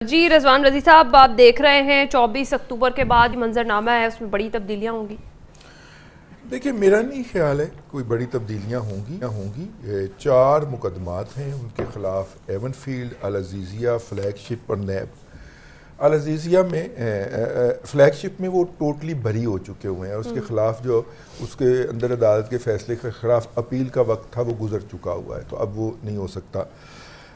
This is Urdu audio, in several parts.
جی رضوان رضی صاحب، آپ دیکھ رہے ہیں 24 اکتوبر کے بعد منظرنامہ ہے، اس میں بڑی تبدیلیاں ہوں گی۔ دیکھیں، میرا نہیں خیال ہے کوئی بڑی تبدیلیاں ہوں گی۔ 4 مقدمات ہیں ان کے خلاف، ایون فیلڈ، العزیزیہ، فلیگ شپ اور نیب۔ العزیزیہ میں فلیگ شپ میں وہ ٹوٹلی بری ہو چکے ہوئے ہیں، اس کے خلاف جو اس کے اندر عدالت کے فیصلے کے خلاف اپیل کا وقت تھا وہ گزر چکا ہوا ہے، تو اب وہ نہیں ہو سکتا۔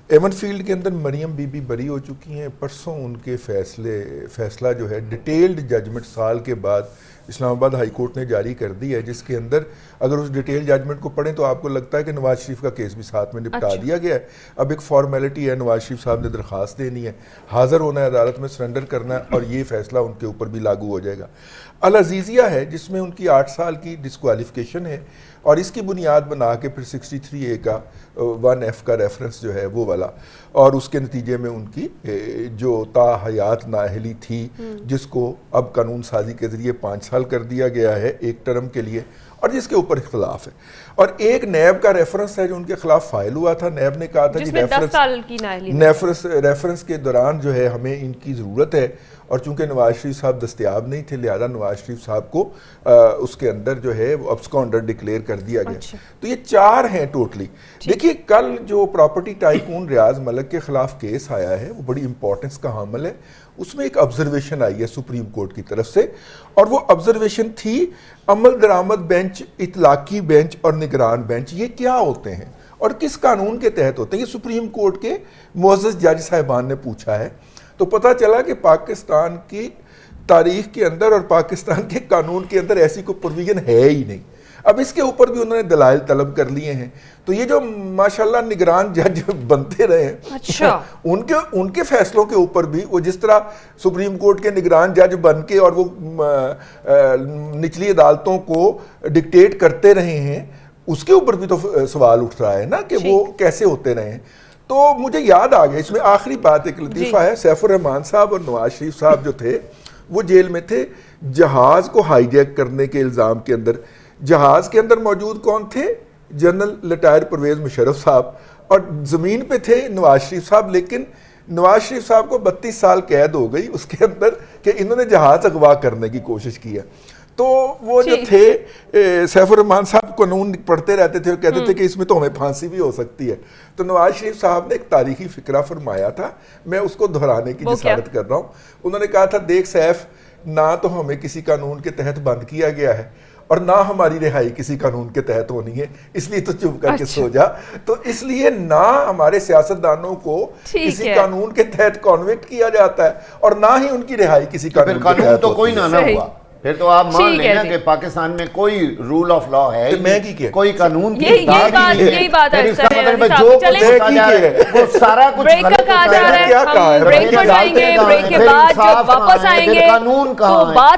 ایون فیلڈ کے اندر مریم بی بی بری ہو چکی ہیں، پرسوں ان کے فیصلہ جو ہے ڈیٹیلڈ ججمنٹ سال کے بعد اسلام آباد ہائی کورٹ نے جاری کر دی ہے، جس کے اندر اگر اس ڈیٹیل ججمنٹ کو پڑھیں تو آپ کو لگتا ہے کہ نواز شریف کا کیس بھی ساتھ میں نپٹا دیا گیا ہے۔ اب ایک فارمیلٹی ہے، نواز شریف صاحب نے درخواست دینی ہے، حاضر ہونا ہے، عدالت میں سرنڈر کرنا ہے، اور یہ فیصلہ ان کے اوپر بھی لاگو ہو جائے گا۔ العزیزیہ ہے جس میں ان کی 8 سال کی ڈسکوالیفیکیشن ہے، اور اس کی بنیاد بنا کے پھر 63A کا 1F کا ریفرنس جو ہے وہ والا، اور اس کے نتیجے میں ان کی جو تا حیات نااہلی تھی، جس کو اب قانون سازی کے ذریعے 5 سال کر دیا گیا ہے ایک ٹرم کے لیے، اور جس کے اوپر اختلاف ہے۔ اور ایک نیب کا ریفرنس ہے جو ان کے خلاف فائل ہوا تھا، نیب نے کہا تھا جس کہ میں 10 سال کی نااہلی ریفرنس کے دوران جو ہے ہمیں ان کی ضرورت ہے، اور چونکہ نواز شریف صاحب دستیاب نہیں تھے لہذا نواز شریف صاحب کو اس کے اندر جو ہے وہ ابسکانڈر ڈکلیئر کر دیا گیا۔ تو یہ 4 ہیں ٹوٹلی۔ دیکھیے، کل جو پراپرٹی ٹائکون ریاض ملک کے خلاف کیس آیا ہے وہ بڑی امپورٹنس کا حامل ہے۔ اس میں ایک آبزرویشن آئی ہے سپریم کورٹ کی طرف سے، اور وہ آبزرویشن تھی عمل درآمد بینچ، اطلاقی بینچ اور نگران بینچ یہ کیا ہوتے ہیں اور کس قانون کے تحت ہوتے ہیں۔ یہ سپریم کورٹ کے معزز جج صاحبان نے پوچھا ہے، تو پتہ چلا کہ پاکستان کی تاریخ کے اندر اور پاکستان کے قانون کے اندر ایسی کوئی پروویژن ہے ہی نہیں۔ اب اس کے اوپر بھی انہوں نے دلائل طلب کر لیے ہیں۔ تو یہ جو ماشاءاللہ نگران جج بنتے رہے ہیں، ان کے فیصلوں کے اوپر بھی وہ جس طرح سپریم کورٹ کے نگران جج بن کے اور وہ نچلی عدالتوں کو ڈکٹیٹ کرتے رہے ہیں، اس کے اوپر بھی تو سوال اٹھ رہا ہے نا کہ وہ کیسے ہوتے رہے ہیں۔ تو مجھے یاد آ گیا، اس میں آخری بات ایک لطیفہ ہے، سیف الرحمان صاحب اور نواز شریف صاحب جو تھے وہ جیل میں تھے جہاز کو ہائی جیک کرنے کے الزام کے اندر۔ جہاز کے اندر موجود کون تھے؟ جنرل ریٹائر پرویز مشرف صاحب، اور زمین پہ تھے نواز شریف صاحب، لیکن نواز شریف صاحب کو 32 سال قید ہو گئی اس کے اندر کہ انہوں نے جہاز اغوا کرنے کی کوشش کی ہے۔ تو وہ جو تھے سیف الرحمان صاحب قانون پڑھتے رہتے تھے اور کہتے تھے کہ اس میں تو ہمیں پھانسی بھی ہو سکتی ہے۔ تو نواز شریف صاحب نے ایک تاریخی فقرہ فرمایا تھا، میں اس کو دہرانے کی جسارت کر رہا ہوں۔ انہوں نے کہا تھا، دیکھ سیف، نہ تو ہمیں کسی قانون کے تحت بند کیا گیا ہے اور نہ ہماری رہائی کسی قانون کے تحت ہونی ہے، اس لیے تو چپ کر کے سو جا۔ تو اس لیے نہ ہمارے سیاستدانوں کو کسی قانون کے تحت کنوکٹ کیا جاتا ہے اور نہ ہی ان کی رہائی کسی قانون کے تحت تو کوئی نہ ہوا۔ پھر تو آپ مان لیں نا کہ پاکستان میں کوئی رول آف لا ہے، کوئی قانون کی یہی بات ہے، وہ سارا کچھ بریک کے بعد جب واپس آئیں گے، قانون کہاں ہے؟ بات